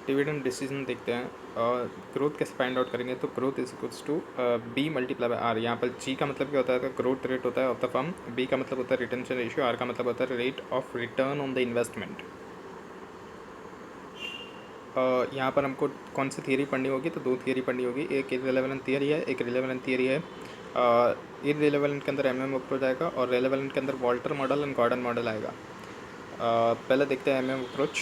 Dividend decision देखते हैं और ग्रोथ कैसे फाइंड आउट करेंगे। तो growth is equals to B multiply by R. यहाँ पर जी का मतलब क्या होता है, ग्रोथ रेट होता है ऑफ द फर्म। बी का मतलब होता है रिटेंशन रेशियो। आर का मतलब होता है rate of return on the investment. यहाँ पर हमको कौन सी थियरी पढ़नी होगी, तो दो थियरी पढ़नी होगी। एक इररिलेवेंट थियरी है, एक रिलेवेंट थियरी है। इररिलेवेंट के अंदर एमएम अप्रोच आएगा और रिलेवेंट के अंदर Walter model and Gordon model आएगा। पहले देखते हैं एमएम अप्रोच।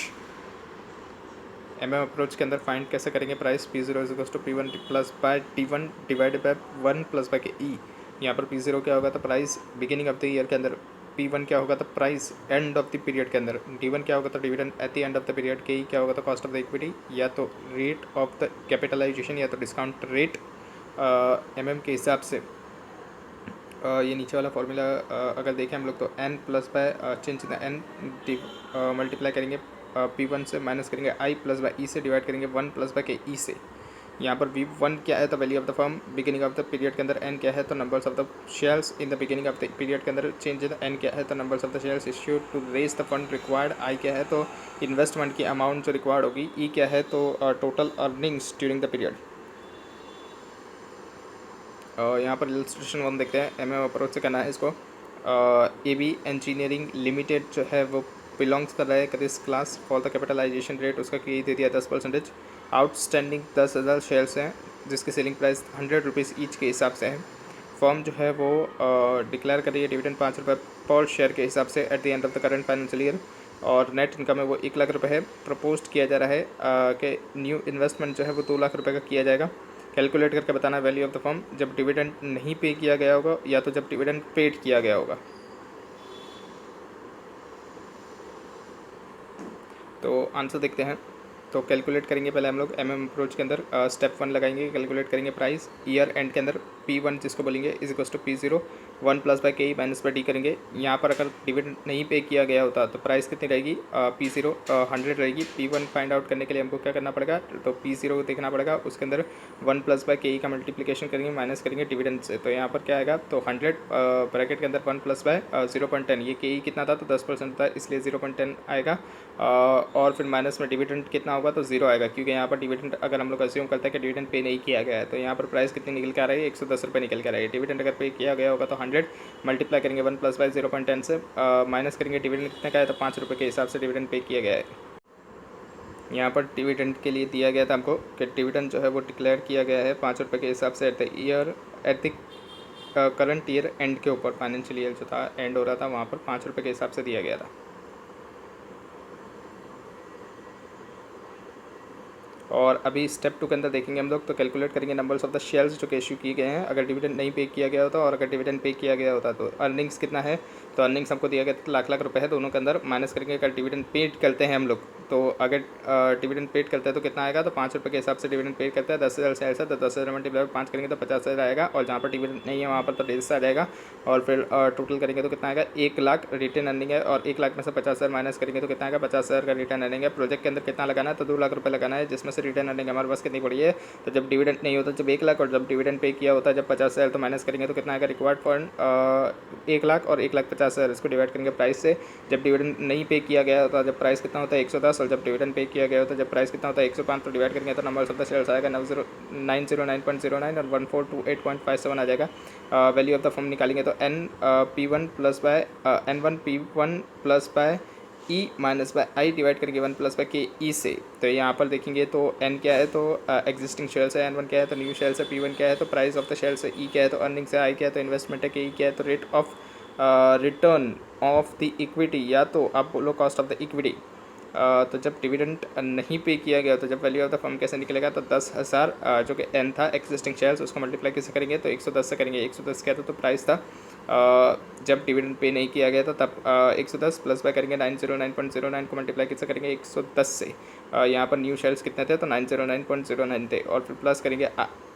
एमएम अप्रोच के अंदर फाइंड कैसे करेंगे price, P zero is equals to P one plus by T one divided by one plus by K E. यहाँ पर पी जीरो क्या होगा, तो price beginning of the year के अंदर। पी वन क्या होगा, तो price end of the period के अंदर। डी वन क्या होगा, तो dividend at the end of the period. K E क्या होगा, तो कॉस्ट ऑफ द इक्विटी या तो रेट ऑफ द कैपिटलाइजेशन या तो डिस्काउंट रेट एमएम के हिसाब से। ये नीचे वाला फॉर्मूला अगर देखें हम लोग तो n plus by change the n multiply करेंगे पी वन से, माइनस करेंगे आई प्लस बाय ई से, डिवाइड करेंगे वन प्लस बाय के ई से। यहाँ पर वी वन क्या है, तो value of the firm beginning of the period के अंदर। n क्या है, तो numbers of the shares in the beginning of the period के अंदर। चेंज द n क्या है, तो numbers of the shares issued to raise the fund required. I क्या है, तो इन्वेस्टमेंट की अमाउंट जो रिक्वायर्ड होगी। ई क्या है, तो total earnings during the period. यहाँ पर इलस्ट्रेशन वन देखते हैं। एमएम अप्रोच से करना है इसको। ए बी इंजीनियरिंग लिमिटेड जो है वो बिलोंग्स कर रहा है this class. For the capitalization rate उसका की दे दिया 10%। आउटस्टैंडिंग 10,000 शेयर्स हैं जिसकी सेलिंग प्राइस 100 रुपीज़ ईच के हिसाब से है। फर्म जो है वो डिक्लेयर कर रही है डिविडेंड 5 रुपये पर शेयर के हिसाब से at the end of the current financial year. और नेट इनकम है वो 1 लाख रुपये है। प्रपोज किया जा रहा है कि न्यू इन्वेस्टमेंट जो है वो 2 लाख रुपये का किया जाएगा। कैलकुलेट करके बताना वैल्यू ऑफ द फर्म जब डिविडेंड नहीं पे किया गया होगा या तो जब डिविडेंड पेड किया गया होगा। तो आंसर देखते हैं। तो कैलकुलेट करेंगे पहले हम लोग एमएम अप्रोच के अंदर। स्टेप वन लगाएंगे, कैलकुलेट करेंगे प्राइस ईयर एंड के अंदर। पी वन जिसको बोलेंगे is equal to P zero one plus by K E minus by D करेंगे। यहाँ पर अगर डिविडेंड नहीं पे किया गया होता तो प्राइस कितनी रहेगी, पी जीरो 100 रहेगी। पी वन फाइंड आउट करने के लिए हमको क्या करना पड़ेगा, तो पी जीरो देखना पड़ेगा। उसके अंदर वन प्लस बाय के ई का मल्टीप्लिकेशन करेंगे, माइनस करेंगे डिविडेंड से। तो यहाँ पर क्या आएगा, तो 100 ब्रैकेट के अंदर 1 प्लस बाय 0.10। ये के ई कितना था, तो 10% था, इसलिए 0.10 आएगा। और फिर माइनस में डिविडेंड कितना होगा, तो 0 आएगा, क्योंकि यहाँ पर डिविडेंड अगर हम लोग अस्यूम करते हैं कि डिविडेंड पे नहीं किया गया है। तो यहाँ पर प्राइस कितनी निकल के आ रही है, 110 रुपये निकल के आ रही है। डिविडेंड अगर पे किया गया होगा तो 100 मल्टीप्लाई करेंगे 1 प्लस बाय 0.10 से, माइनस करेंगे डिविडेंड कितने का है, तो 5 रुपये के हिसाब से डिविडेंड पे किया गया है। यहाँ पर डिविडेंड के लिए दिया गया था हमको कि डिविडेंड जो है वो डिक्लेयर किया गया है 5 रुपये के हिसाब से at the year, at the current year end के ऊपर। फाइनेंशियल ईयर जो था एंड हो रहा था वहाँ पर 5 रुपये के हिसाब से दिया गया था। और अभी स्टेप टू के अंदर देखेंगे हम लोग। तो कैलकुलेट करेंगे नंबर्स ऑफ द शेयर्स जो कि इशू किए गए हैं अगर डिविडेंड नहीं पे किया गया होता, और अगर डिविडेंड पे किया गया होता तो अर्निंग्स कितना है, तो अर्निंग्स हमको दिया गया था लाख लाख रुपए है दोनों के अंदर। माइनस करेंगे अगर डिविडेंड पेड करते हैं हम लोग, तो अगर डिविडेंड पेड करते हैं तो कितना आएगा, तो 5 रुपये के हिसाब से डिविडेंड पेड करता है। 10,000 शेयर्स है तो 10,000 मल्टीप्लाई 5 करेंगे तो 50,000 आएगा। और जहाँ पर डिविडेंड नहीं है वहाँ पर तो 1.5 आ जाएगा। और फिर टोटल करेंगे तो कितना आएगा, 1 लाख रिटर्न अर्निंग है। और 1 लाख में से 50,000 माइनस करेंगे तो कितना आएगा, 50,000 का रिटर्न अर्निंग है। प्रोजेक्ट के अंदर कितना लगाना है, तो 2 लाख रुपये लगाना है, जिसमें से रिटर्न अर्निंग हमारे पास कितनी पड़ी है, तो जब डिविडेंड नहीं होता जब 1 लाख, और जब डिविडेंड पे किया होता है जब 50,000, तो माइनस करेंगे तो कितना आएगा, रिक्वायर्ड फंड 1 लाख और 1,50,000 इसको डिवाइड करेंगे प्राइस से। जब डिविडेंड नहीं पे किया गया होता जब प्राइस कितना होता है 110, और जब डिविडेंड पे किया गया होता है जब प्राइस कितना होता है 105, तो डिवाइड करेंगे तो नंबर ऑफ द शेयर्स आएगा 909.09 और 1428.57 आ जाएगा। वैल्यू ऑफ द फर्म निकालेंगे तो N P one plus by N1 P1 plus by E minus by I divide करेंगे 1 प्लस बाय के ई से। तो यहाँ पर देखेंगे तो एन क्या है, तो एग्जिस्टिंग शेयर्स है। N1 क्या है, तो न्यू शेयर्स है। P1 क्या है, तो प्राइस ऑफ द शेयर्स है। ई क्या है, तो अर्निंग्स है। आई क्या है, तो इन्वेस्टमेंट है। के ई क्या है, तो rate of return of the equity, या तो आप बोलो कॉस्ट ऑफ द इक्विटी। तो जब डिविडेंड नहीं पे किया गया तो जब वैल्यू ऑफ द फर्म कैसे निकलेगा, तो 10,000 जो कि एन था एक्जिस्टिंग शेयर्स, उसको मल्टीप्लाई किससे करेंगे, तो 110 से करेंगे। 110 क्या था, तो प्राइस था जब डिविडेंड पे नहीं किया गया था तब 110 प्लस बाय करेंगे 909.09 को मल्टीप्लाई किससे करेंगे, 110 से। यहाँ पर न्यू शेयर्स कितने थे, तो 909.09 थे। और फिर प्लस करेंगे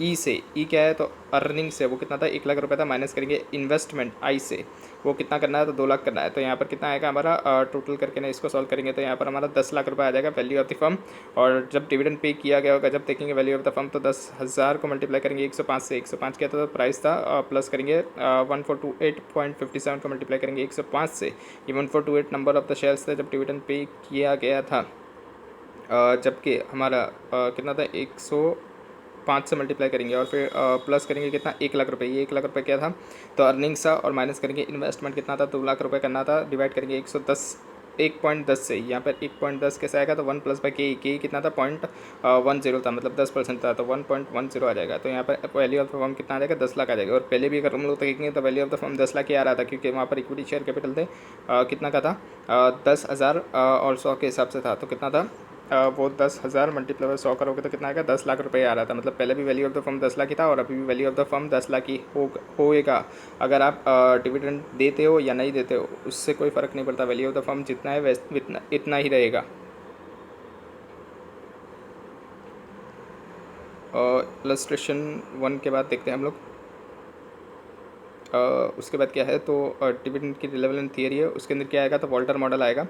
ई से। ई क्या है, तो अर्निंग से, वो कितना था 1 लाख रुपये था। माइनस करेंगे इन्वेस्टमेंट आई से, वो कितना करना है, तो 2 लाख करना है। तो यहाँ पर कितना आएगा हमारा, टोटल करके ना इसको सॉल्व करेंगे तो यहाँ पर हमारा 10 लाख रुपये आ जाएगा वैल्यू ऑफ द फर्म। और जब डिविडेंड पे किया गया होगा जब देखेंगे वैल्यू ऑफ द फर्म, तो 10,000 को मल्टीप्लाई करेंगे 105 से। 105 क्या था, तो प्राइस था, प्लस करेंगे 1428.57 को मल्टीप्लाई करेंगे 105 से। ये 1428 नंबर ऑफ द शेयर्स थे जब डिविडेंड पे किया गया था। जबकि हमारा कितना था 105 से मल्टीप्लाई करेंगे और फिर प्लस करेंगे कितना 1 लाख रुपये। ये 1 लाख रुपये क्या था, तो अर्निंग्स था, और माइनस करेंगे इन्वेस्टमेंट कितना था 2 लाख रुपये करना था, डिवाइड करेंगे 110 से। यहाँ पर 1.10 कैसे आएगा, तो 1 प्लस बाई के कितना था 0.10 था, मतलब 10% था, तो 1.10 आ जाएगा। तो यहाँ पर वैल्यू ऑफ द फर्म कितना आ जाएगा 10 लाख आ जाएगा। और पहले भी अगर हम लोग देखेंगे तो value of the firm 10 lakh ही आ रहा था, क्योंकि वहाँ पर इक्विटी शेयर कैपिटल थे कितना का था 10,000 और 100 के हिसाब से था। तो कितना था वो 10,000 मल्टीप्लाई बाय 100 करोगे तो कितना आएगा 10 लाख रुपये आ रहा था। मतलब पहले भी value of the firm 10 lakh ही था और अभी भी value of the firm 10 lakh ही होएगा। अगर आप डिविडेंड देते हो या नहीं देते हो उससे कोई फ़र्क नहीं पड़ता, वैल्यू ऑफ द फर्म जितना है वैसे इतना ही रहेगा। इलस्ट्रेशन 1 के बाद देखते हैं हम लोग। उसके बाद क्या है, तो डिविडेंड की रिलेवेंट थियरी है, उसके अंदर क्या आएगा, तो वॉल्टर मॉडल आएगा।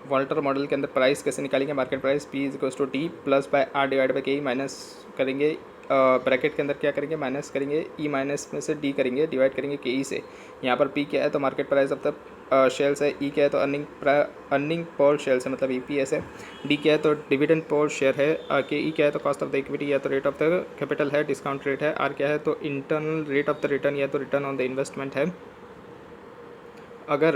वॉल्टर मॉडल के अंदर प्राइस कैसे निकालेंगे, market price P is equals to T plus by R divide by K, minus करेंगे ब्रैकेट के अंदर क्या करेंगे, माइनस करेंगे ई माइनस में से डी करेंगे, डिवाइड करेंगे के ई से। यहाँ पर पी क्या है, तो market price of the shares है, ई क्या है, तो अर्निंग पर शेयर्स है, मतलब ई पी एस है, डी क्या है, तो डिविडेंड पर शेयर है, के ई क्या है, तो कॉस्ट ऑफ द इक्विटी या तो रेट ऑफ द कैपिटल है, डिस्काउंट रेट है, आर क्या है, तो internal rate of the return या तो रिटर्न ऑन द इन्वेस्टमेंट है। अगर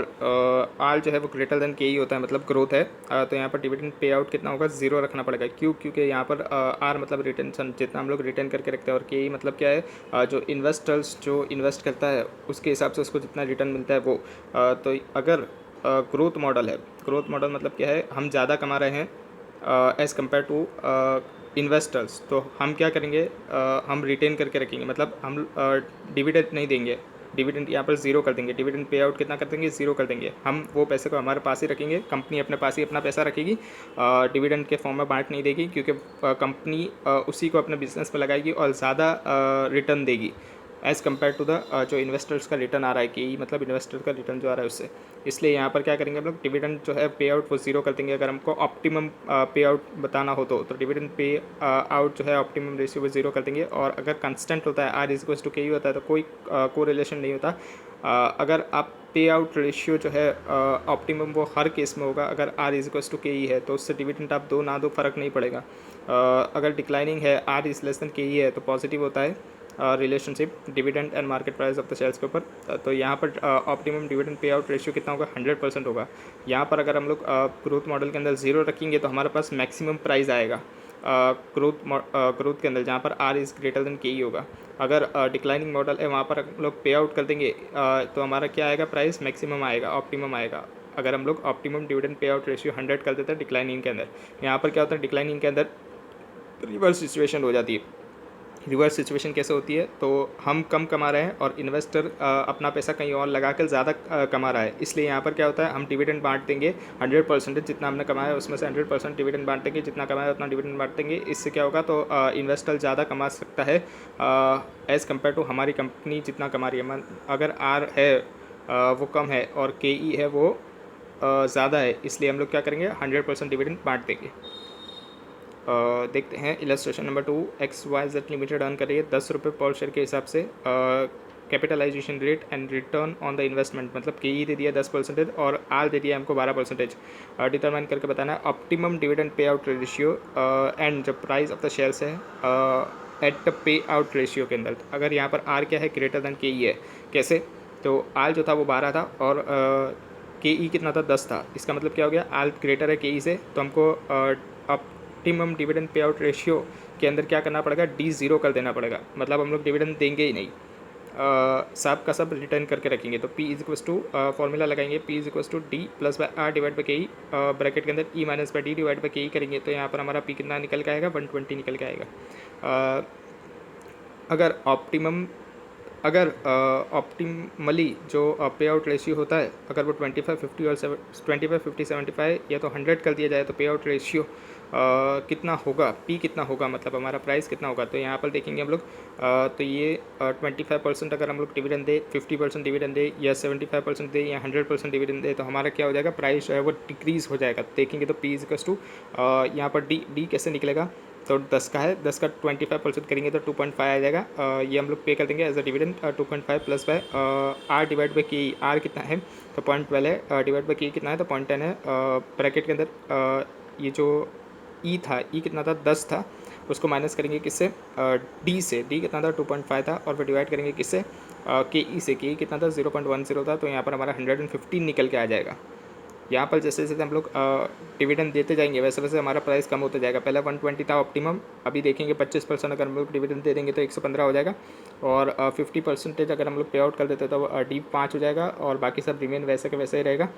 आर जो है वो ग्रेटर देन के ही होता है, मतलब ग्रोथ है, तो यहाँ पर डिविडेंड पे आउट कितना होगा 0 रखना पड़ेगा। क्यों, क्योंकि यहाँ पर आर मतलब रिटेंशन, जितना हम लोग रिटेन करके रखते हैं, और के ही मतलब क्या है, जो इन्वेस्टर्स जो इन्वेस्ट करता है उसके हिसाब से उसको जितना रिटर्न मिलता है वो। तो अगर ग्रोथ मॉडल है, ग्रोथ मॉडल मतलब क्या है, हम ज़्यादा कमा रहे हैं एज़ कम्पेयर टू इन्वेस्टर्स, तो हम क्या करेंगे, हम रिटेन करके रखेंगे, मतलब हम डिविडेंड नहीं देंगे, डिविडेंड यहाँ पर 0 कर देंगे, डिविडेंड पे आउट कितना कर देंगे 0 कर देंगे। हम वो पैसे को हमारे पास ही रखेंगे, कंपनी अपने पास ही अपना पैसा रखेगी, डिविडेंड के फॉर्म में बांट नहीं देगी, क्योंकि कंपनी उसी को अपने बिजनेस में लगाएगी और ज़्यादा रिटर्न देगी एज़ कम्पेयर टू द जो इन्वेस्टर्स का रिटर्न आ रहा है, कि मतलब इन्वेस्टर का रिटर्न जो आ रहा है उससे। इसलिए यहाँ पर क्या करेंगे हम लोग, डिविडेंड जो है पे आउट वो 0 कर देंगे। अगर हमको ऑप्टिमम पे आउट बताना हो तो डिविडेंड पे आउट जो है ऑप्टिमम रेशियो वो 0 कर देंगे। और अगर कंस्टेंट होता है आर इज इक्वल्स टू के होता है तो कोई को रिलेशन नहीं होता। अगर आप पे आउट रेशियो जो है ऑप्टिमम वो हर केस में होगा, अगर आर इज इक्वल्स टू के है तो उससे डिविडेंड आप दो ना दो फ़र्क नहीं पड़ेगा। अगर डिक्लाइनिंग है, आर इज लेस देन के है, तो पॉजिटिव होता है relationship dividend and market price of the shares के ऊपर। तो यहाँ पर optimum dividend pay out ratio कितना होगा 100% होगा। यहाँ पर अगर हम लोग ग्रोथ मॉडल के अंदर 0 रखेंगे तो हमारे पास मैक्सिमम प्राइस आएगा ग्रोथ के अंदर, जहाँ पर आर इज़ ग्रेटर देन के ही होगा। अगर डिक्लाइनिंग मॉडल है वहाँ पर हम लोग पे आउट कर देंगे तो हमारा क्या आएगा, प्राइस मैक्सिमम आएगा, ऑप्टिमम आएगा। अगर हम लोग optimum dividend pay out ratio 100 कर देते हैं डिक्लाइनिंग के अंदर, यहाँ पर क्या होता है, डिक्लाइनिंग के अंदर रिवर्स सिचुएशन हो जाती है। रिवर्स सिचुएशन कैसे होती है, तो हम कम कमा रहे हैं और इन्वेस्टर अपना पैसा कहीं और लगा कर ज़्यादा कमा रहा है। इसलिए यहाँ पर क्या होता है, हम डिविडेंड बांट देंगे 100%, जितना हमने कमाया है उसमें से 100% डिविडेंड बांट देंगे, जितना कमाया उतना डिविडेंड बांट देंगे। इससे क्या होगा, तो इन्वेस्टर ज़्यादा कमा सकता है एज़ कम्पेयर टू हमारी कंपनी जितना कमा रही है। अगर आर है वो कम है और के ई है वो ज़्यादा है, इसलिए हम लोग क्या करेंगे 100% डिविडेंड बांट देंगे। देखते हैं illustration number 2। XYZ limited earn कर रही है 10 रुपये पर शेयर के हिसाब से capitalization rate and return on the investment, मतलब के ई दे दिया 10% और आर दे दिया हमको 12%। डिटरमाइन करके बताना है optimum dividend pay out ratio and जो प्राइस ऑफ द शेयर्स है at the pay out ratio के अंदर। अगर यहाँ पर आर क्या है, ग्रेटर देन के ई है। कैसे, तो आर जो था वो 12 था और के ई कितना था 10 था। इसका मतलब क्या हो गया, आर ग्रेटर है के ई से, तो हमको optimum dividend pay out ratio के अंदर क्या करना पड़ेगा, डी 0 कर देना पड़ेगा। मतलब हम लोग डिविडेंड देंगे ही नहीं, सब का सब रिटर्न करके रखेंगे। तो P is equals to formula लगाएंगे, P is equals to D plus by R divide by K E, bracket के अंदर E minus by D divide by K E करेंगे। तो यहाँ पर हमारा पी कितना निकल के आएगा, 120 निकल के आएगा। अगर ऑप्टिमली जो पे आउट रेशियो होता है, अगर वो 25, 50 और 25, 50, 75 या तो 100 कर दिया जाए तो पे आउट रेशियो कितना होगा, पी कितना होगा, मतलब हमारा प्राइस कितना होगा। तो यहाँ पर देखेंगे हम लोग, तो ये 25% अगर हम लोग डिविडेंड दे, 50% डिविडेंड दे या 75% दे या 100% डिविडेंड दे, तो हमारा क्या हो जाएगा, प्राइस जो है वो डिक्रीज़ हो जाएगा। देखेंगे तो पी इज इक्वल्स टू यहाँ पर डी कैसे निकलेगा, तो 10 का है, 10 का 25% करेंगे तो 2.5 आ जाएगा। ये हम लोग पे कर देंगे as a dividend 2.5 plus by R divide by K. R कितना है तो 0.12 है, डिवाइड बाई के कितना है तो 0.10 है। ब्रैकेट के अंदर ये जो ई था, ई कितना था 10 था, उसको माइनस करेंगे किससे डी से। डी कितना था 2.5 था, और फिर डिवाइड करेंगे किससे के ई से। के ई कितना था 0.10 था, तो यहाँ पर हमारा 115 निकल के आ जाएगा। यहाँ पर जैसे जैसे हम लोग डिविडेंड देते जाएंगे वैसे वैसे हमारा प्राइस कम होता जाएगा। पहले 120 था ऑप्टिमम, अभी देखेंगे 25% अगर हम लोग डिविडेंड दे देंगे तो 115 हो जाएगा, और 50% अगर हम लोग पे आउट कर देते तो डी 5 हो जाएगा, और बाकी सब रिमेन वैसे के वैसे ही रहेगा।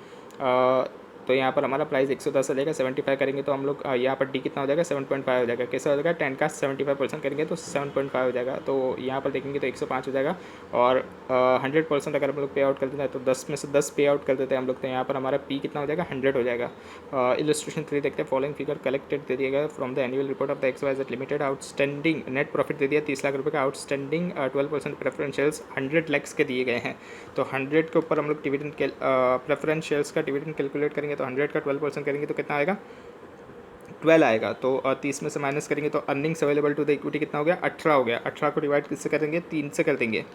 तो यहाँ पर हमारा प्राइस 110 आ जाएगा। 75 करेंगे तो हम लोग यहाँ पर डी कितना हो जाएगा 7.5 हो जाएगा। कैसे हो जाएगा 10 का 75% करेंगे तो 7.5 हो जाएगा। तो यहाँ पर देखेंगे तो 105 हो जाएगा, और 100% अगर हम लोग पे आउट कर देते हैं तो 10 में से 10 पे आउट कर देते हैं हम लोग, तो यहाँ पर हमारा पी कितना हो जाएगा 100 हो जाएगा। इलस्ट्रेशन 3 देखते हैं। फॉलोइंग फिगर कलेक्टेड दे दिया गया from the annual report of the XYZ limited. Outstanding net profit दे दिया 30 लाख रुपये का। आउटस्टैंडिंग 12% प्रेफरेंस शेयर्स 100 लैक्स के दिए गए हैं। तो 100 के ऊपर हम लोग डिविडेंड प्रेफरेंस शेयर्स का डिविडेंड कैलकुलेट करेंगे तो 100 का 12% करेंगे तो कितना आएगा 12 आएगा। तो 30 में से माइनस करेंगे तो earnings available to the equity कितना हो गया 18 हो गया। 18 को डिवाइड किससे करेंगे 3 से कर देंगे।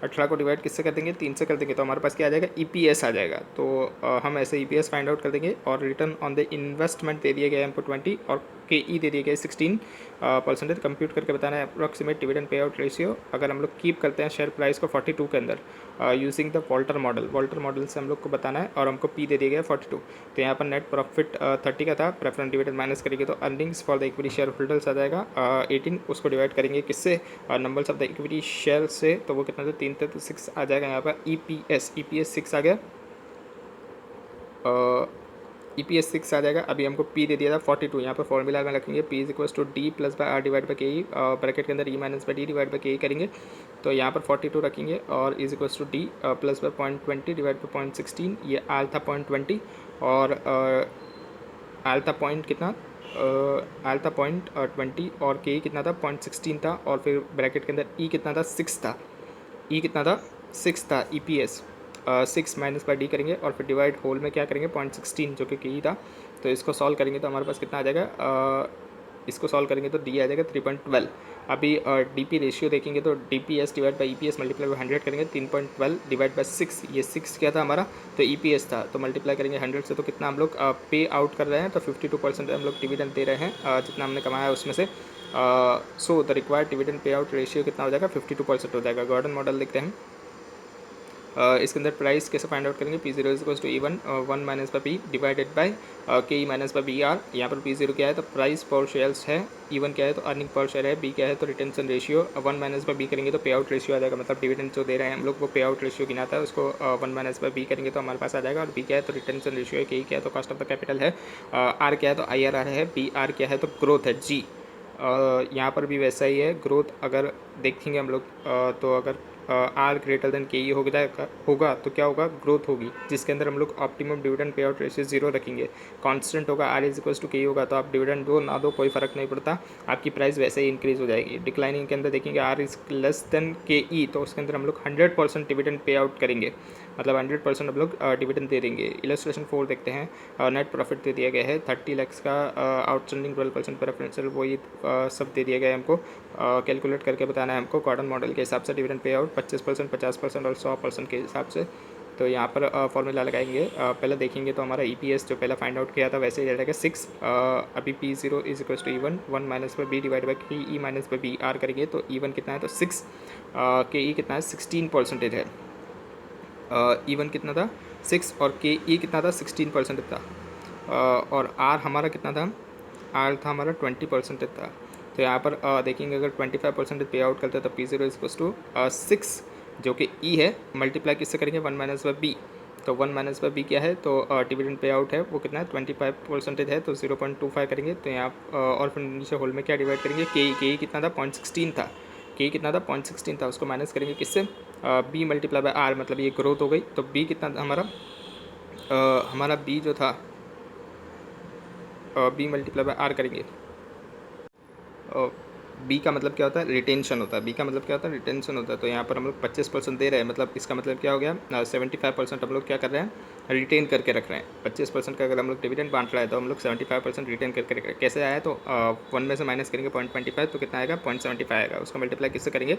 18 को डिवाइड किससे कर देंगे 3 से कर देंगे, तो हमारे पास क्या आ जाएगा EPS आ जाएगा। तो हम ऐसे EPS फाइंड आउट कर देंगे। और रिटर्न ऑन द इन्वेस्टमेंट दे दिया गया हमको 20, और KE दे दिए गए 16%। कंप्यूट करके बताना है approximate dividend pay out ratio. अगर हम लोग कीप करते हैं शेयर प्राइस को 42 के अंदर using the Walter model, Walter model से हम लोग को बताना है, और हमको P दे दिया गया 42। तो यहाँ पर नेट प्रॉफिट 30 का था, प्रेफरेंस डिविडेंड माइनस करेंगे तो earnings for the equity shareholders आ जाएगा 18। उसको डिवाइड करेंगे किससे numbers of the equity share से, तो वो कितना था 3 थे तो 6 आ जाएगा। यहाँ पर EPS 6 आ गया, EPS 6 आ जाएगा। अभी हमको P दे दिया था 42। यहाँ पर फॉर्मूला में रखेंगे P is equal to D plus by R divide by K E, bracket के अंदर E minus by D divide by K E करेंगे। तो यहाँ पर 42 रखेंगे, और is equal to D plus by 0.20 divide by 0.16। ये आल था 0.20, और आल था पॉइंट कितना आल था 0.20, और के ई कितना था 0.16 था, और फिर ब्रैकेट के अंदर E कितना था 6 था। E कितना था 6 था। EPS 6 माइनस बाई डी करेंगे, और फिर डिवाइड होल में क्या करेंगे 0.16 जो कि ई था। तो इसको सॉल्व करेंगे तो हमारे पास कितना आ जाएगा इसको सॉल्व करेंगे तो डी आ जाएगा 3.12। अभी DP रेशियो देखेंगे तो DPS divide by EPS multiply by 100 करेंगे 3.12 डिवाइड बाई 6। ये 6 क्या था हमारा तो EPS था, तो मल्टीप्लाई करेंगे 100 से, तो कितना हम लोग पे आउट कर रहे हैं तो 52% हम लोग डिविडेंड दे रहे हैं जितना हमने कमाया उसमें से। So the required dividend pay out ratio कितना हो जाएगा 52% हो जाएगा। गॉर्डन मॉडल देखते हैं। इसके अंदर प्राइस कैसे फाइंड आउट करेंगे P0 is equal to E1 1 minus by P divided by KE minus by BR। यहाँ पर P0 क्या है तो प्राइस पर शेयर्स है, E1 क्या है तो अर्निंग पर शेयर है, B क्या है तो retention ratio. 1 minus by B करेंगे तो पे आउट रेशियो आ जाएगा, मतलब डिविडेंड जो दे रहे हैं हम लोग वो पे आउट रेशियो गिनाता है, उसको 1 माइनस बाई B करेंगे तो हमारे पास आ जाएगा। और B क्या है तो रिटेंशन रेशियो है, KE क्या है तो कॉस्ट ऑफ द कैपिटल है, R क्या है तो IRR है, BR क्या है तो ग्रोथ है G। यहाँ पर भी वैसा ही है ग्रोथ। अगर देखेंगे हम लोग तो अगर आर ग्रेटर देन के ई होगा तो क्या होगा ग्रोथ होगी, जिसके अंदर हम लोग optimum dividend pay out ratio 0 रखेंगे। कांस्टेंट होगा आर इज इक्वल टू के ई होगा तो आप डिविडेंड दो ना दो कोई फर्क नहीं पड़ता, आपकी प्राइस वैसे ही इंक्रीज हो जाएगी। डिक्लाइनिंग के अंदर देखेंगे are is less than K ई, तो उसके अंदर हम लोग 100% डिविडेंड पे आउट करेंगे, मतलब 100% हम लोग डिविडेंड दे देंगे। इलस्ट्रेशन 4 देखते हैं। नेट प्रॉफिट दे दिया गया है 30 लैक्स का, आउटस्टैंडिंग 12% प्रेफरेंशियल वही सब दे दिया गया है हमको। कैलकुलेट करके बताना है हमको गॉर्डन मॉडल के हिसाब से डिविडेंड पे आउट 25%, 50% और 100% के हिसाब से। तो यहाँ पर फॉर्मूला लगाएंगे। पहले देखेंगे तो हमारा EPS जो पहले फाइंड आउट किया था वैसे ही रहेगा 6। अभी P0 is equal to E1 1 minus by B divide by KE minus by BR करेंगे तो E1 कितना है तो 6, KE कितना है 16% है। E1 कितना था 6 और KE कितना था 16% था, और R हमारा कितना था R था हमारा 20% था। तो यहाँ पर देखेंगे अगर 25% पे आउट करते हैं तो P0 इज इक्वल टू 6 जो कि E है, मल्टीप्लाई किससे करेंगे 1 माइनस बाई B। तो 1 माइनस बाई B क्या है तो डिविडेंड पे आउट है वो कितना है 25% है, तो 0.25 करेंगे। तो यहाँ और फिर नीचे होल में क्या डिवाइड करेंगे KE कितना था 0.16 था, KE कितना था 0.16 था, उसको माइनस करेंगे किससे B मल्टीप्लाई बाई R, मतलब ये ग्रोथ हो गई। तो B कितना था हमारा B जो था B मल्टीप्लाई बाई R करेंगे बी का मतलब क्या होता है, रिटेंशन होता है। बी का मतलब क्या होता है, रिटेंशन होता है। तो यहाँ पर हम लोग 25% दे रहे हैं, मतलब इसका मतलब क्या हो गया, 75% हम लोग क्या कर रहे हैं, रिटेन करके रख रहे हैं। 25% का अगर हम लोग डिविडेंड बांट रहे हैं तो हम लोग 75% रिटेन करके रख रहे हैं। कैसे आया, तो 1 में से माइनस करेंगे 0.25, तो कितना आएगा, 0.75 आएगा। उसका मल्टीप्लाई किससे करेंगे,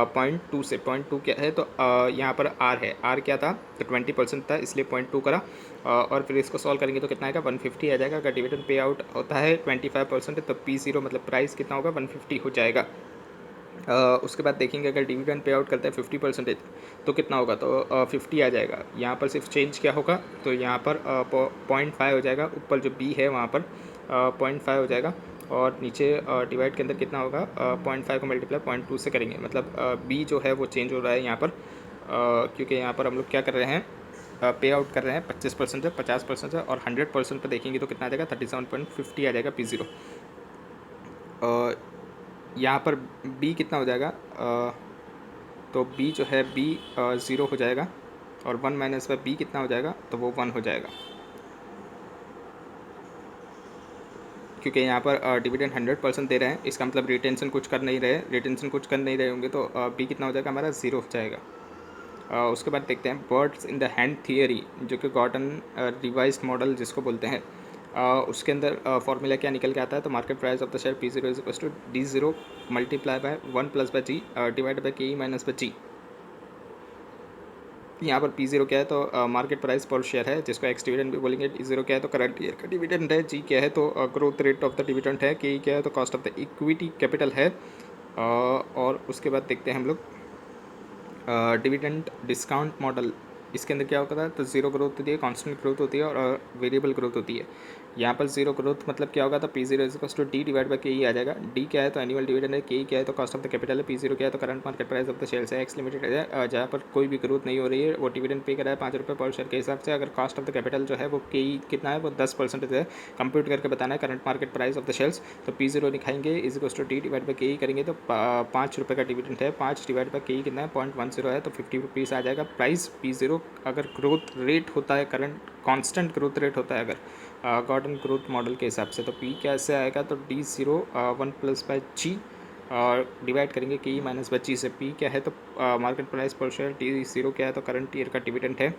0.2 से। 0.2 क्या है, तो यहाँ पर आर है, आर क्या था, तो 20% था, इसलिए 0.2 करा। और फिर इसको सॉल्व करेंगे तो कितना आएगा, 150 आ जाएगा। अगर डिविडेंड पे आउट होता है 25%, तो P0 मतलब प्राइस कितना होगा, 150 हो जाएगा। उसके बाद देखेंगे अगर डिविडेंड पे आउट करता है 50% तो कितना होगा, तो 50 आ जाएगा। यहाँ पर सिर्फ चेंज क्या होगा, तो यहाँ पर 0.5 हो जाएगा। ऊपर जो बी है वहाँ पर 0.5 हो जाएगा, और नीचे डिवाइड के अंदर कितना होगा, 0.5 को मल्टीप्लाई 0.2 से करेंगे, मतलब बी जो है वो चेंज हो रहा है यहाँ पर, क्योंकि यहाँ पर हम लोग क्या कर रहे हैं, पे आउट कर रहे हैं 25% है, 50% है, और 100% पर देखेंगे तो कितना आ जाएगा, 37.50 आ जाएगा P0। यहाँ पर बी कितना हो जाएगा, तो बी जो है, बी 0 हो जाएगा, और 1 माइनस बाय बी कितना हो जाएगा, तो वो 1 हो जाएगा, क्योंकि यहाँ पर डिविडेंड 100% दे रहे हैं। इसका मतलब रिटेंशन कुछ कर नहीं रहे, रिटेंशन कुछ कर नहीं रहे होंगे, तो बी कितना हो जाएगा हमारा, 0 हो जाएगा। उसके बाद देखते हैं birds in the hand theory, जो कि गॉर्डन रिवाइज्ड मॉडल जिसको बोलते हैं। उसके अंदर फॉर्मूला क्या निकल के आता है, तो market price of the share P0 is equal to D0 multiply by 1 plus by G divide by K minus by G. यहाँ पर P0 क्या है, तो मार्केट प्राइस पर शेयर है, जिसको एक्स डिविडेंड भी बोलेंगे। D0 क्या है, तो करंट ईयर का डिविडेंड है। जी क्या है, तो growth rate of the dividend है। के क्या है, तो cost of the equity capital है। और उसके बाद देखते हैं हम लोग डिविडेंड डिस्काउंट मॉडल। इसके अंदर क्या होता है, तो जीरो ग्रोथ होती है, कांस्टेंट ग्रोथ होती है, और वेरिएबल ग्रोथ होती है। यहाँ पर जीरो ग्रोथ मतलब क्या होगा, तो P0 is equal to D divide by K E आ जाएगा। डी क्या है, तो एनुअल डिविडेंड है। के क्या है, तो कॉस्ट ऑफ द कैपिटल है। P0 क्या है, तो current market price of the shares है। एक्स लिमिटेड है, जहाँ पर कोई भी ग्रोथ नहीं हो रही है, वो डिविडेंड पे करा है 5 रुपये पर शेयर के हिसाब से। अगर कॉस्ट ऑफ द कैपिटल जो है वो के ई कितना है, वो 10% है। कंप्यूट करके बताना है current market price of the shares. तो P0 दिखाएंगे is equal to D divide by K E करेंगे, तो 5 रुपये का डिविडेंड है। 5 डिवाइड बाई के ई कितना है, 0.10 है, तो 50 रुपीज़ आ जाएगा प्राइस P0। अगर ग्रोथ रेट होता है, करंट कांस्टेंट ग्रोथ रेट होता है अगर गॉर्डन ग्रोथ मॉडल के हिसाब से, तो P कैसे आएगा, तो D0 1 प्लस बाय जी और डिवाइड करेंगे के ई माइनस बाय जी से। P क्या है, तो market price per share. D0 क्या है, तो करंट ईयर का डिविडेंड है।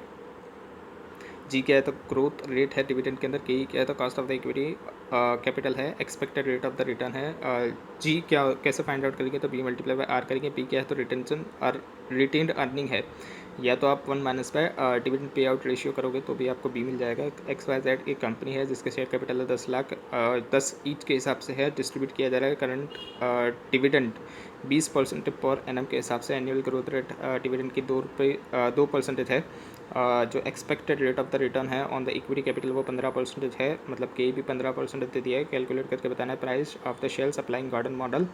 जी क्या है, तो ग्रोथ रेट है डिविडेंड के अंदर। के ई क्या है, तो cost of the equity capital है। Expected rate of the return है। जी क्या कैसे फाइंड आउट करेंगे, तो बी मल्टीप्लाई बाय आर करेंगे। पी क्या है, तो रिटेंशन और रिटेन्ड अर्निंग है। या तो आप 1 minus bye dividend pay out ratio करोगे तो भी आपको बी मिल जाएगा। XYZ एक कंपनी है जिसके शेयर कैपिटल है 10 लाख, 10 ईच के हिसाब से है, डिस्ट्रीब्यूट किया जा रहा है। करंट डिविडेंड 20% पर एनम के हिसाब से। एनुअल ग्रोथ रेट डिविडेंड की 2% है। जो expected rate of the return है ऑन द इक्विटी कैपिटल वो 15% है, मतलब के भी 15% दे दिया है। कैलकुलेट करके बताना है price of the shares applying Gordon model,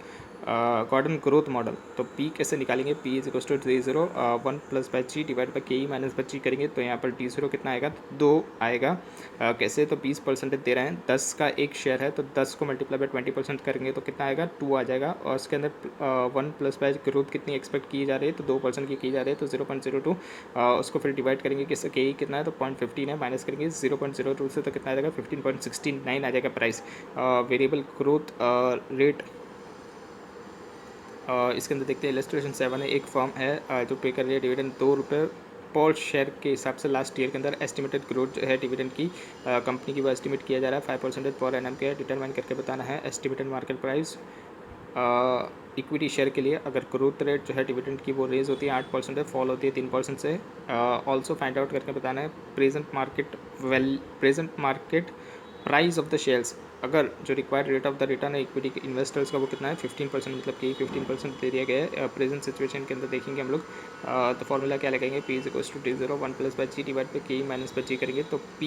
Gordon growth model. तो पी कैसे निकालेंगे, P is equal to D0 1 plus by G divide by K E minus by G करेंगे, तो यहाँ पर D0 कितना आएगा, 2 आएगा। कैसे, तो 20% दे रहे हैं, 10 का एक शेयर है, तो 10 को मल्टीप्लाई बाय 20% करेंगे तो कितना आएगा, 2 आ जाएगा। और उसके अंदर 1 प्लस बाय ग्रोथ कितनी एक्सपेक्ट की जा रही है, तो 2% की जा रही है, तो 0.02। उसको फिर डिवाइड करेंगे किससे, के कितना है, तो 0.15 है, माइनस करेंगे 0.02 से, तो कितना आ जाएगा, 15.69 आ जाएगा प्राइस। वेरिएबल ग्रोथ रेट इसके अंदर देखते हैं इलस्ट्रेशन 7 है। एक फर्म है जो पे कर रही है डिविडेंड 2 रुपये पर शेयर के हिसाब से। लास्ट ईयर के अंदर एस्टिमेटेड ग्रोथ जो है डिविडेंड की कंपनी की वो एस्टिमेट किया जा रहा है 5% पर एनम के। डिटरमाइन करके बताना है estimated market price equity share के लिए। अगर ग्रोथ रेट जो है डिविडेंड की वो रेज होती है 8% है, फॉल होती है 3% से। ऑल्सो फाइंड आउट करके बताना है present market price of the shares. अगर जो required rate of the return है इक्विटी के इन्वेस्टर्स का वो कितना है, 15%, मतलब कि 15% दे दिया गया है। प्रेजेंट सिचुएशन के अंदर देखेंगे हम लोग, तो फॉर्मूला क्या लगाएंगे, P is equals to D0 1 plus by G divide by K minus by G करेंगे, तो P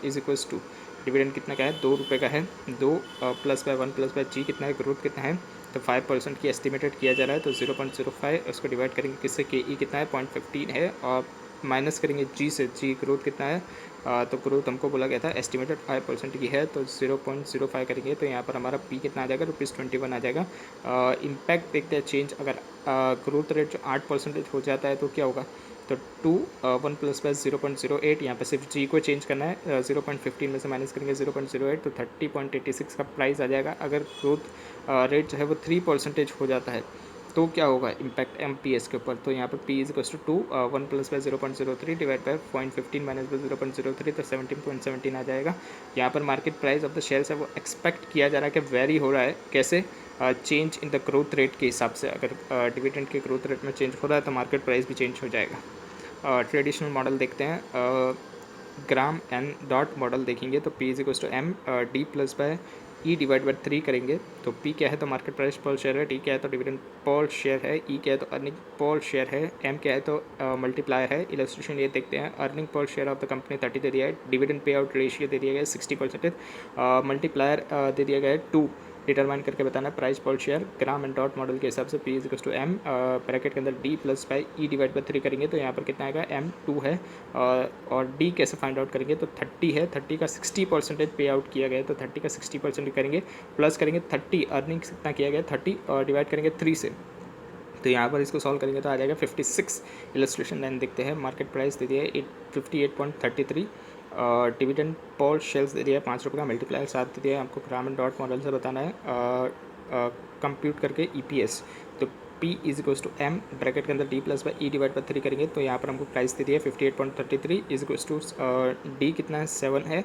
is equals to dividend कितना का है, 2 रुपये का है। 2 plus by 1 plus by G कितना है, ग्रोथ कितना है, तो 5% की एस्टिमेटेड किया जा रहा है, तो 0.05। उसको डिवाइड करेंगे किससे, के ई कितना है, 0.15 है, और माइनस करेंगे जी से। जी ग्रोथ कितना है, तो ग्रोथ हमको बोला गया था एस्टिमेटेड 5% की है, तो 0.05 करेंगे, तो यहाँ पर हमारा पी कितना आ जाएगा, ₹21 आ जाएगा। इम्पैक्ट देखते हैं चेंज। अगर ग्रोथ रेट जो 8% हो जाता है तो क्या होगा, तो 2 1 प्लस बाय 0.08, यहाँ पे सिर्फ जी को चेंज करना है, 0.15 में से माइनस करेंगे 0.08, तो 30.86 का प्राइस आ जाएगा। अगर ग्रोथ रेट जो है वो 3% हो जाता है तो क्या होगा इम्पैक्ट एम पी एस के ऊपर। तो यहाँ पर P is equals to 2 1 plus by 0.03 divide by 0.15 minus by 0.03, तो 17.17 आ जाएगा। यहाँ पर market price of the shares है वो एक्सपेक्ट किया जा रहा है कि वेरी हो रहा है, कैसे change in the growth rate के हिसाब से। अगर डिविडेंड के ग्रोथ रेट में चेंज हो रहा है तो मार्केट प्राइस भी चेंज हो जाएगा। ट्रेडिशनल मॉडल देखते हैं, ग्राम एंड डॉट मॉडल देखेंगे तो P is equals to M D plus by E divide by 3 करेंगे। तो पी क्या है तो मार्केट प्राइस पर शेयर है, डी क्या है तो डिविडेंड पर शेयर है, ई क्या है तो अर्निंग पर शेयर है, एम क्या है तो मल्टीप्लायर है। इलस्ट्रेशन ये देखते हैं, earning per share of the company 30 दे दिया है, डिविडेंड पे आउट रेशियो दे दिया गया है 60%, मल्टीप्लायर दे दिया गया है 2, डिटरमाइन करके बताना है price per share Graham and Dodd model के हिसाब से। P is equals to M bracket के अंदर D plus by E divide by 3 करेंगे तो यहाँ पर कितना आएगा, एम 2 है, और डी कैसे फाइंड आउट करेंगे तो 30 है, 30 का 60% पे आउट किया गया है तो 30 का 60% करेंगे, प्लस करेंगे 30 अर्निंग कितना किया गया 30 और डिवाइड करेंगे 3 से, तो यहाँ पर इसको सॉल्व करेंगे तो आ जाएगा 56। इलस्ट्रेशन लाइन देखते हैं, मार्केट प्राइस दे दिया है 58.33, डिविडेंड पर शेयर्स दे दिया है 5 रुपये का, मल्टीप्लायर 7 दे दिया है, आपको ग्राम एंड डॉट मॉडल से बताना है कंप्यूट करके ईपीएस। तो P is equals to M bracket के अंदर D plus by E divide by 3 करेंगे तो यहाँ पर हमको प्राइस दे दिया है 58.33 इज इक्वल्स टू डी कितना है 7 है,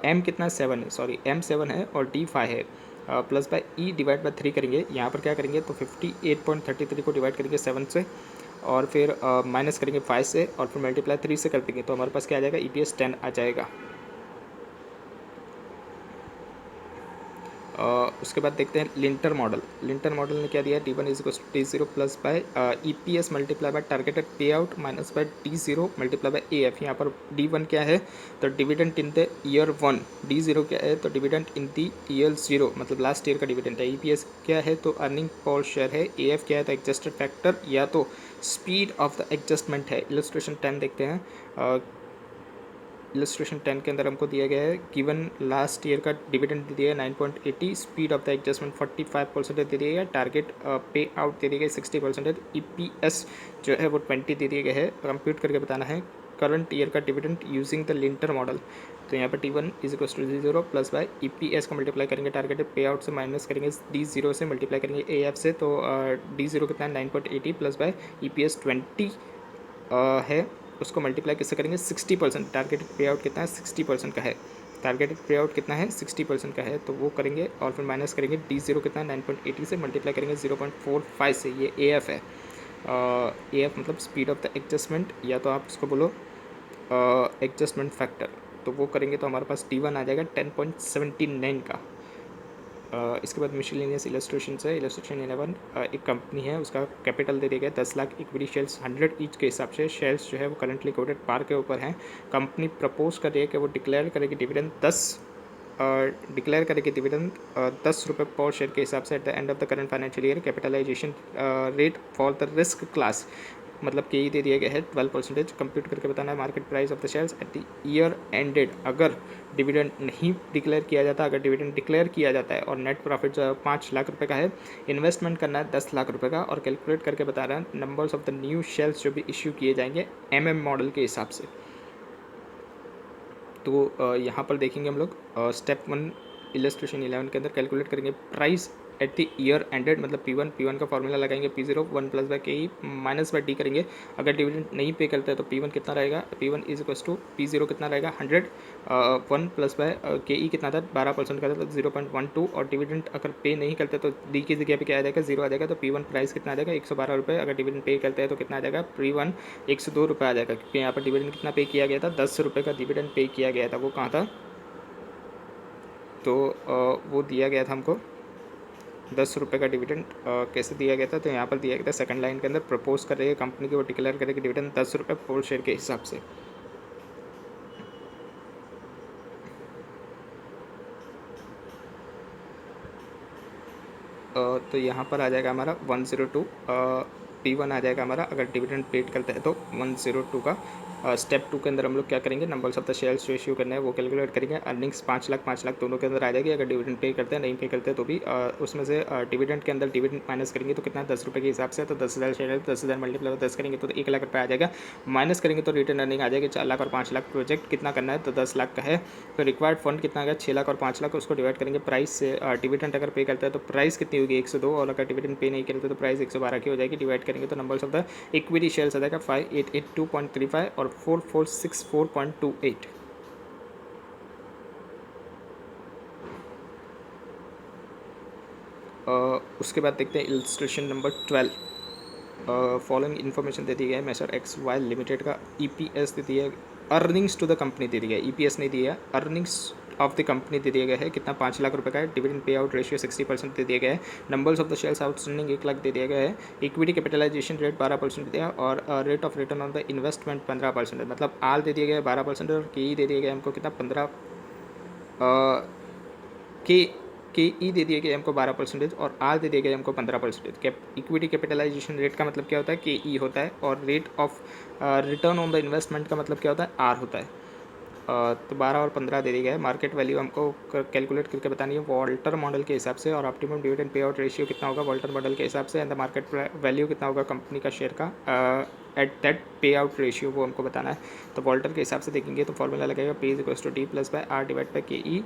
एम कितना 7 है, सॉरी एम 7 है और डी 5 है, plus by E divide by 3 करेंगे। यहाँ पर क्या करेंगे तो 58.33 को डिवाइड करेंगे 7 से और फिर माइनस करेंगे 5 से और फिर मल्टीप्लाई 3 से कर देंगे तो हमारे पास क्या आ जाएगा, EPS 10 आ जाएगा। उसके बाद देखते हैं लिंटर मॉडल। लिंटर मॉडल ने क्या दिया है, D1 is equals to D0 plus by EPS multiply by targeted पे out minus by D0 multiply by AF। यहाँ पर D1 क्या है तो dividend in the year 1, D0 क्या है तो डिविडेंड इन द ईयर 0 मतलब लास्ट ईयर का डिविडेंड है, EPS क्या है तो अर्निंग पर शेयर है, AF क्या है तो एडजस्टेड फैक्टर या तो स्पीड ऑफ द एडजस्टमेंट है। इलस्ट्रेशन 10 देखते हैं, इलस्ट्रेशन 10 के अंदर हमको दिया गया है गिवन लास्ट ईयर का डिविडेंड दे दिया है 9.80, स्पीड ऑफ द एडजस्टमेंट 45% दे दिया गया, टारगेट पे आउट दे दिया गया 60%, EPS जो है वो 20 दे दिया गया है। कंप्यूट करके बताना है करंट ईयर का dividend using the Lintner model. तो यहाँ पर T1 is equal to D0 plus by EPS को मल्टीप्लाई करेंगे टारगेटेड पे आउट से, माइनस करेंगे D0 से, मल्टीप्लाई करेंगे AF से, तो D0 कितना है 9.80 प्लस बाय EPS 20 है, उसको मल्टीप्लाई किससे करेंगे 60%, टारगेटेड पे आउट कितना है 60% का है, टारगेटेड पे आउट कितना है 60% का है तो वो करेंगे और फिर माइनस करेंगे D0 कितना है 9.80 से, मल्टीप्लाई करेंगे 0.45 से, ये AF है। AF मतलब स्पीड ऑफ द एडजस्टमेंट या तो आप उसको बोलो एडजस्टमेंट फैक्टर, तो वो करेंगे तो हमारे पास T1 आ जाएगा 10.79 का। इसके बाद मिशेलिनियस इलस्ट्रेशन है, इलस्ट्रेशन 11 एक कंपनी है, उसका कैपिटल दे दिया गया 10 लाख, इक्विटी शेयर्स 100 ईच के हिसाब से, शेयर्स जो है वो करंटली कोटेड पार के ऊपर हैं। कंपनी प्रपोज कर रही है कि वो डिक्लेयर करेगी डिविडेंड 10 रुपये पर शेयर के हिसाब से at the end of the current financial year. Capitalization rate for the risk class मतलब के ही दे दिया गया है 12%। कंप्यूट करके बताना है market price of the shares at the year ended. अगर डिविडेंड नहीं डिक्लेयर किया जाता, अगर डिविडेंड डिक्लेयर किया जाता है और नेट प्रॉफिट जो 5 लाख रुपए का है, इन्वेस्टमेंट करना है 10 लाख रुपए का, और कैलकुलेट करके बता रहा है numbers of the new shares जो भी इश्यू किए जाएंगे MM मॉडल के हिसाब से। तो यहाँ पर देखेंगे हम लोग स्टेप 1 इलस्ट्रेशन 11 के अंदर कैलकुलेट करेंगे price at the year ended, मतलब P1 का फॉर्मूला लगाएंगे P0 1 plus by KE minus by D करेंगे। अगर डिविडेंड नहीं पे करता है तो P1 कितना रहेगा, P1 is equals to P0 कितना रहेगा 100, 1 प्लस बाय KE कितना था 12% का था तो 0.12, और डिविडेंड अगर पे नहीं करते तो D की जगह पे क्या आ जाएगा 0 आ जाएगा, तो P1 प्राइस कितना आ जाएगा 112 रुपये। अगर डिविडेंड पे करते हैं तो कितना आ जाएगा P1 102 रुपये आ जाएगा, क्योंकि यहाँ पर डिविडेंड कितना पे किया गया था 10 रुपये का डिविडेंड पे किया गया था, वो कहाँ था तो वो दिया गया था हमको 10 रुपये का डिविडेंड कैसे दिया गया था, तो यहाँ पर दिया गया था सेकंड लाइन के अंदर प्रपोज कर रही है कंपनी की वो डिक्लेयर करेगी डिविडेंड 10 रुपये पर शेयर के हिसाब से। तो यहाँ पर आ जाएगा हमारा 102 P1 आ जाएगा हमारा अगर डिविडेंड पेड करते हैं तो 102 का। स्टेप 2 के अंदर हम लोग क्या करेंगे, नंबर्स ऑफ द शेयर्स जो इश्यू करना है वो कैलकुलेट करेंगे। अर्निंग्स 5 लाख दोनों के अंदर आ जाएगी अगर डिविडेंड पे करते हैं, नहीं पे करते तो भी उसमें से डिविडेंड के अंदर डिविडेंड माइनस करेंगे तो कितना 10 रुपये के हिसाब से, तो 10,000 शेयर है, 10,000 मल्टीप्लाई 10 करेंगे तो 1 लाख रुपये आ जाएगा। माइनस करेंगे तो रिटर्न अर्निंग आ जाएगी 4 लाख और 5 लाख। प्रोजेक्ट कितना करना है तो 10 लाख का है, तो रिक्वायर्ड फंड कितना आ गया 6 लाख और 5 लाख। उसको डिवाइड करेंगे प्राइस से। डिविडेंड अगर पे करता है तो प्राइस कितनी होगी 102, और अगर डिविडेंड पे नहीं करते तो प्राइस 112 की हो जाएगी। डिवाइड करेंगे तो numbers of the equity shares आ जाएगा 5882.35 और 4464.28। उसके बाद देखते हैं इलस्ट्रेशन नंबर 12। फॉलोइंग इन्फॉर्मेशन दे दी गई है। मेसर एक्स वाई लिमिटेड का ईपीएस दे दिया है, अर्निंग्स टू द कंपनी दे दिया है, ईपीएस नहीं दिया है, अर्निंग्स ऑफ द कंपनी दे दिया गया है कितना 5 लाख रुपए का है। डिविडेंड पे आउट रेशियो 60% दे दिया गया है। Numbers of the shares outstanding 1 lakh दे दिया गया है। इक्विटी कैपिटलाइजेशन रेट 12% दिया और rate of return on the investment 15% है। मतलब आल दे दिया गया है 12% और के दे दिया गया है हमको कितना 15 के ई दे दिया गया हमको 12% और आर दे दिया गया हमको 15%। कैप इक्विटी कैपिटलाइजेशन रेट का मतलब क्या होता है के ई होता है, और rate of return on the investment का मतलब क्या होता है आर होता है। तो 12 और 15 दे दिया गया है। मार्केट वैल्यू हमको कैलकुलेट करके बतानी है वॉल्टर मॉडल के हिसाब से, और optimum dividend pay out ratio कितना होगा वॉल्टर मॉडल के हिसाब से, एंड द मार्केट वैल्यू कितना होगा कंपनी का शेयर का एट दैट पे आउट रेशियो वो हमको बताना है। तो वॉल्टर के हिसाब से देखेंगे तो फॉर्मूला लगेगा P = D + by R divide by K E,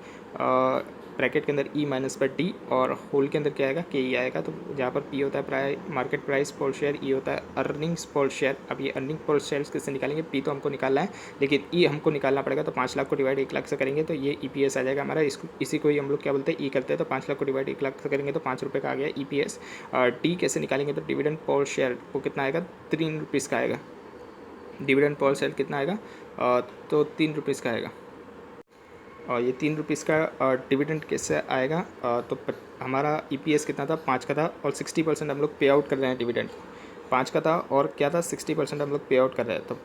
bracket के अंदर E - बाय D और होल के अंदर क्या आएगा के ई आएगा। तो जहाँ पर P होता है market price per share, E होता है अर्निंग्स पर शेयर। अब ये अर्निंग पर शेयर किससे निकालेंगे, P तो हमको निकालना है लेकिन E हमको निकालना पड़ेगा। तो 5 लाख को डिवाइड 1 लाख से करेंगे तो ये EPS आ जाएगा हमारा। इसी को ही हम लोग क्या बोलते हैं E करते हैं। तो 5 लाख को डिवाइड 1 लाख से करेंगे तो 5 रुपये का आ गया EPS। D कैसे निकालेंगे तो डिविडेंड पर शेयर वो कितना आएगा 3 रुपीज़ का आएगा। डिविडेंड पर शेयर कितना आएगा तो 3 रुपीज़ का आएगा। और ये 3 रुपीज़ का डिविडेंड कैसे आएगा तो हमारा EPS कितना था 5 का था और 60% हम लोग पे आउट कर रहे हैं। डिविडेंड 5 का था और क्या था 60% हम लोग पे आउट कर रहे हैं। तो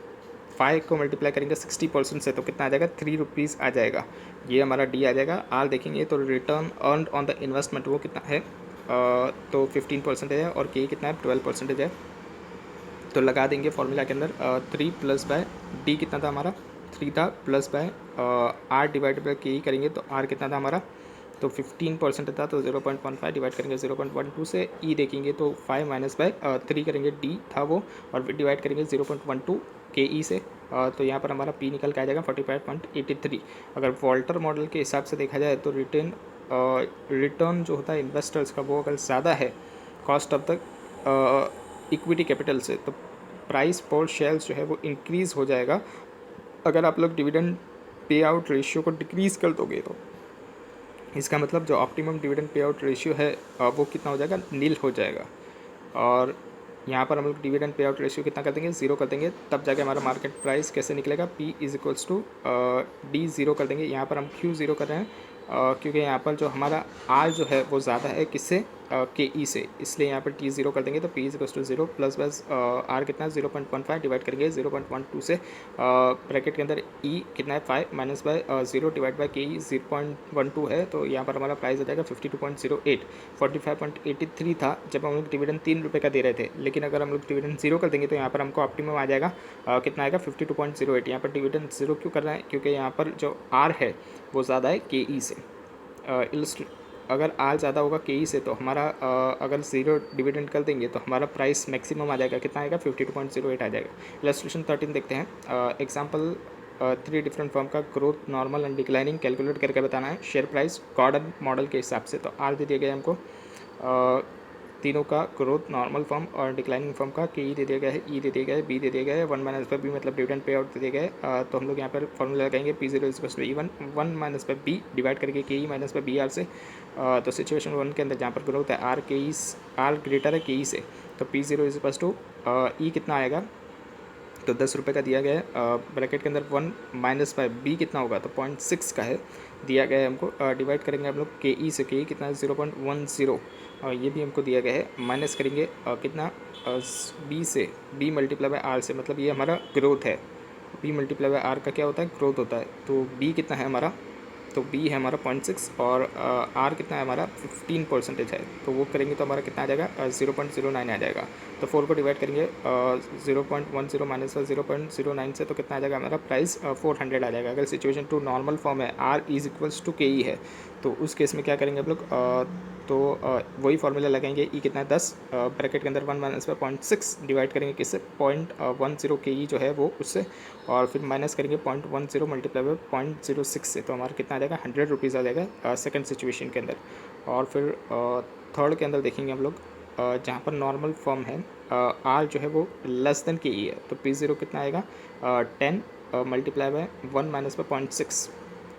5 को मल्टीप्लाई करेंगे 60% से तो कितना आ जाएगा 3 रुपीज़ आ जाएगा। ये हमारा D आ जाएगा। आर देखेंगे तो return earned on the investment वो कितना है तो 15% है और के कितना है 12% है। तो लगा देंगे फॉर्मूला के अंदर 3 + बाय D कितना था हमारा 3 था plus by R divide by के करेंगे तो R कितना था हमारा तो 15% था तो 0.15 डिवाइड करेंगे 0.12 से। E देखेंगे तो 5 - बाय 3 करेंगे D था वो और डिवाइड करेंगे 0.12 के E से। तो यहाँ पर हमारा P निकल के आ जाएगा 45.83। अगर वॉल्टर मॉडल के हिसाब से देखा जाए तो रिटर्न जो होता है इन्वेस्टर्स का वो अगर ज़्यादा है cost of the equity capital से तो प्राइस पर शेयर्स जो है वो इंक्रीज़ हो जाएगा। अगर आप लोग डिविडेंड पे आउट रेशियो को डिक्रीज़ कर दोगे तो इसका मतलब जो optimum dividend pay out ratio है वो कितना हो जाएगा नील हो जाएगा। और यहाँ पर हम लोग डिविडेंड पे आउट रेशियो कितना कर देंगे 0 कर देंगे, तब जाके हमारा मार्केट प्राइस कैसे निकलेगा P = D 0 कर देंगे। यहाँ पर हम क्यों 0 कर रहे हैं क्योंकि यहाँ पर जो हमारा R जो है वो ज़्यादा है किससे के ई से, इसलिए यहाँ पर T 0 कर देंगे। तो P = 0 प्लस बस R कितना 0.15 डिवाइड करेंगे 0.12 से। ब्रैकेट के अंदर E कितना है 5 - बाय 0 डिवाइड बाय के ई 0.12 है। तो यहाँ पर हमारा प्राइस आ जाएगा 52.08। 45.83 था जब हम लोग डिविडेंड 3 रुपये का दे रहे थे, लेकिन अगर हम लोग डिविडेंड 0 कर देंगे तो यहाँ पर हमको ऑप्टिमम आ जाएगा कितना आएगा 52.08। यहाँ पर डिविडेंड 0 क्यों कर रहे हैं क्योंकि यहाँ पर जो R है वो ज़्यादा है के ई से। अगर आर ज़्यादा होगा के ई से तो हमारा अगर 0 डिविडेंड कर देंगे तो हमारा प्राइस मैक्सिमम आ जाएगा कितना आएगा 52.08 आ जाएगा। इलस्ट्रेशन 13 देखते हैं। एग्जांपल 3 डिफरेंट फर्म का growth normal and declining calculate करके बताना है शेयर प्राइस गॉर्डन मॉडल के हिसाब से। तो आर दे दिया गया हमको तीनों का ग्रोथ नॉर्मल फर्म और डिक्लाइनिंग फर्म का के ई दे दिया गया है, ई दे दिया गया है, बी दे दिया गया है, 1 - बाय बी मतलब डिविडेंड पे आउट दे दिया गया है। तो हम लोग यहाँ पर फॉर्मूला लगाएंगे P0 = E1 1 - bye B divide करके के ई - बाय बी आर से। तो सिचुएशन 1 के अंदर जहाँ पर ग्रोथ है आर ग्रेटर है के ई से तो P0 = E कितना आएगा तो 10 रुपये का दिया गया है। ब्रैकेट के अंदर 1 - बाय बी कितना होगा तो 0.6 का है दिया गया है हमको। डिवाइड करेंगे हम लोग के ई से, के ई कितना है 0.10 और ये भी हमको दिया गया है। माइनस करेंगे कितना बी से, बी × बाय आर से, मतलब ये हमारा ग्रोथ है। बी × बाय आर का क्या होता है ग्रोथ होता है। तो बी कितना है हमारा तो बी है हमारा 0.6 और आर कितना है हमारा 15% है। तो वो करेंगे तो हमारा कितना आ जाएगा 0.09 आ जाएगा। तो 4 को डिवाइड करेंगे 0.10 माइनस 0.09 से, तो कितना आ जाएगा हमारा प्राइस 400 आ जाएगा। अगर सिचुएशन टू नॉर्मल फॉर्म है, R इज इक्वल्स टू के ई है, तो उस केस में क्या करेंगे आप लोग, तो वही फार्मूला लगाएंगे। ई कितना है 10, ब्रैकेट के अंदर 1 माइनस 0.6 डिवाइड करेंगे किससे, 0.10 के ई जो है वो उससे, और फिर माइनस करेंगे 0.10 मल्टीप्लाई बाई 0.06 से, तो हमारा कितना आ जाएगा 100 रुपीज़ आ जाएगा सेकंड सिचुएशन के अंदर। और फिर थर्ड के अंदर देखेंगे हम लोग, जहाँ पर नॉर्मल फॉर्म है, आर जो है वो लेस देन के ई है, तो पी ज़ीरो कितना आएगा 10 मल्टीप्लाई बाय 1 माइनस बाय 0.6।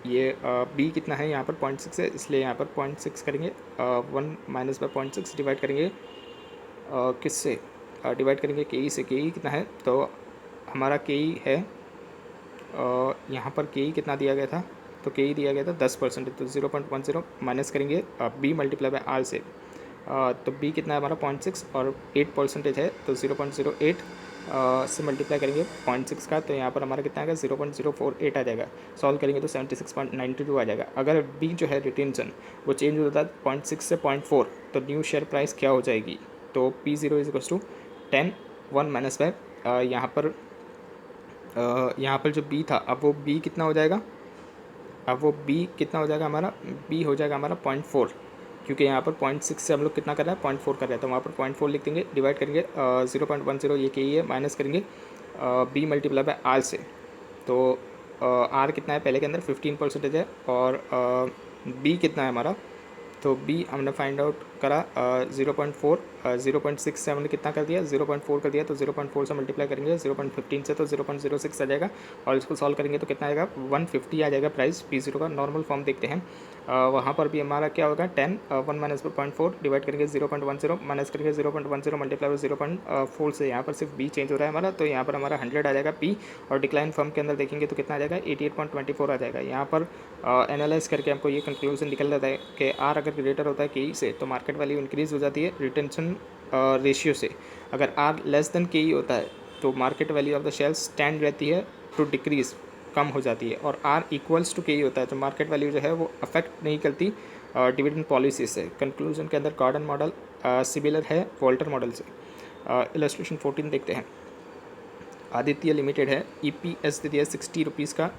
ये बी कितना है यहाँ पर 0.6 है, इसलिए यहाँ पर 0.6 करेंगे, 1 माइनस बाय 0.6 डिवाइड करेंगे किससे, डिवाइड करेंगे के ई से। के ई कितना है, तो हमारा के ई है यहाँ पर के ई कितना दिया गया था, तो के ई दिया गया था 10%, तो 0.10 माइनस करेंगे बी मल्टीप्लाई बाय आर से, तो बी कितना है हमारा 0.6 और 8% है, तो 0.08 से मल्टीप्लाई करेंगे 0.6 का, तो यहाँ पर हमारा कितना आएगा 0.048 आ जाएगा। सॉल्व करेंगे तो 76.92 आ जाएगा। अगर बी जो है रिटेंशन वो चेंज होता है 0.6 से 0.4, तो न्यू शेयर प्राइस क्या हो जाएगी, तो P zero is equals to 10 1 minus by यहाँ पर जो बी था, अब वो बी कितना हो जाएगा, अब वो बी कितना हो जाएगा हमारा, बी हो जाएगा हमारा 0.4, क्योंकि यहाँ पर 0.6 से हम लोग कितना कर रहे हैं 0.4 कर रहे हैं, तो वहाँ पर 0.4 लिख देंगे, डिवाइड करेंगे 0.10 ये के ही है, माइनस करेंगे बी मल्टीप्लाई बाय आर से, तो आर कितना है पहले के अंदर 15% है, और बी कितना है हमारा, तो बी हमने फाइंड आउट करा 0.4, 0.6 से हमने कितना कर दिया 0.4 कर दिया, तो 0.4 से मल्टीप्लाई करेंगे 0.15 से, तो 0.06 आ जाएगा, और इसको सॉल्व करेंगे तो कितना आएगा 150 आ जाएगा प्राइस पी ज़ीरो का। नॉर्मल फॉर्म देखते हैं, वहाँ पर भी हमारा क्या होगा 10 1 माइनस 0.4 डिवाइड करेंगे 0.10 माइनस करेंगे 0.10 मल्टीप्लाई बाई 0.4 से, यहाँ पर सिर्फ बी चेंज हो रहा है हमारा, तो यहाँ पर हमारा 100 आ जाएगा पी, और डिक्लाइन फॉर्म के अंदर देखेंगे तो कितना आ जाएगा 88.24 आ जाएगा। यहाँ पर एनालाइज करके हमको ये कंक्लूजन निकल जाता है कि आर अगर ग्रेटर होता है के ई से, तो मार्केट वैल्यू इंक्रीज़ हो जाती है रिटेंशन रेशियो से। अगर are less than K E होता है, तो market value of the share stand रहती है टू डिक्रीज़, कम हो जाती है, और आर इक्वल्स टू के ई होता है, तो मार्केट वैल्यू जो है वो अफेक्ट नहीं करती डिविडेंड पॉलिसी से। कंक्लूजन के अंदर गॉर्डन मॉडल सिमिलर है वॉल्टर मॉडल से। इलस्ट्रेशन 14 देखते हैं। आदित्य लिमिटेड है, EPS दे दिया 60 रुपीज़ का,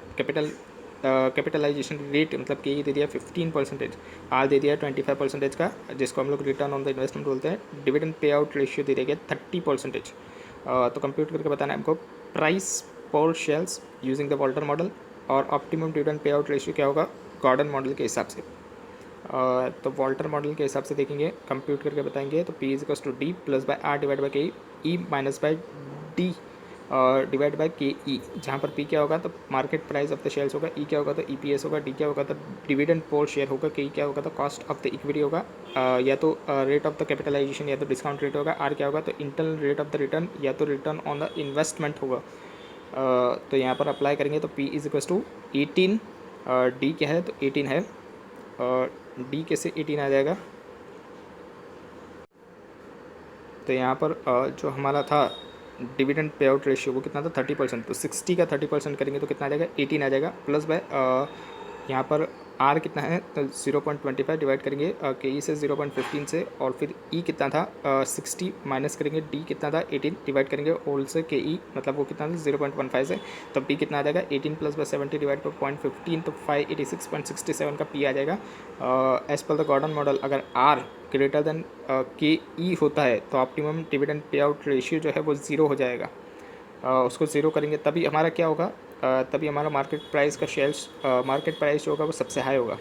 कैपिटलाइजेशन रेट मतलब के दे दिया 15%, आर दे दिया 25% का, जिसको हम लोग रिटर्न ऑन द इन्वेस्टमेंट बोलते हैं। डिविडेंड पे आउट रेशियो दे दिया गया 30%। तो कंप्यूट करके बताना है हमको प्राइस पर shares using the Walter model, और optimum dividend pay out ratio क्या होगा गॉर्डन मॉडल के हिसाब से। तो वॉल्टर मॉडल के हिसाब से देखेंगे, कंप्यूट करके बताएंगे, तो P is equals to D plus by R divide by K E minus by D divide by K E, जहाँ पर पी क्या होगा तो market price of the shares होगा, ई क्या होगा तो EPS होगा, डी क्या होगा तो डिविडेंड पर शेयर होगा, के ई क्या होगा तो कॉस्ट ऑफ द इक्विटी होगा, या तो रेट ऑफ द कैपिटलाइजेशन या तो डिस्काउंट रेट होगा, आर क्या होगा तो internal rate of the return या तो रिटर्न ऑन द इन्वेस्टमेंट होगा। तो यहाँ पर अप्लाई करेंगे तो P is equals to 18, D क्या है तो 18 है, डी कैसे 18 आ जाएगा, तो यहाँ पर जो हमारा था डिविडेंड पे आउट रेशियो वो कितना था 30%, तो 60 का 30% करेंगे तो कितना आ जाएगा 18 आ जाएगा, प्लस बाय यहाँ पर आर कितना है तो 0.25 डिवाइड करेंगे के ई से 0.15 से, और फिर ई कितना था 60 माइनस करेंगे डी कितना था 18 डिवाइड करेंगे होल से के ई मतलब वो कितना था 0.15 से, तो पी कितना आ जाएगा 18 प्लस बाय 70 डिवाइड बाई 0.15, तो 586.67 का पी आ जाएगा। As per the Gordon model अगर R greater than K E होता है तो optimum dividend pay out ratio जो है वो ज़ीरो हो जाएगा। उसको ज़ीरो करेंगे तभी हमारा क्या होगा, तभी हमारा मार्केट प्राइस का शेयर्स मार्केट प्राइस जो होगा वो सबसे हाई होगा,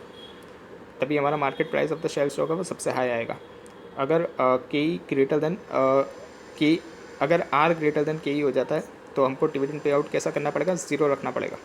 तभी हमारा market price of the shares जो होगा वो सबसे हाई आएगा। अगर के ई ग्रेटर देन के अगर आर ग्रेटर देन के ई हो जाता है तो हमको डिविडेंड पे आउट कैसा करना पड़ेगा, ज़ीरो रखना पड़ेगा।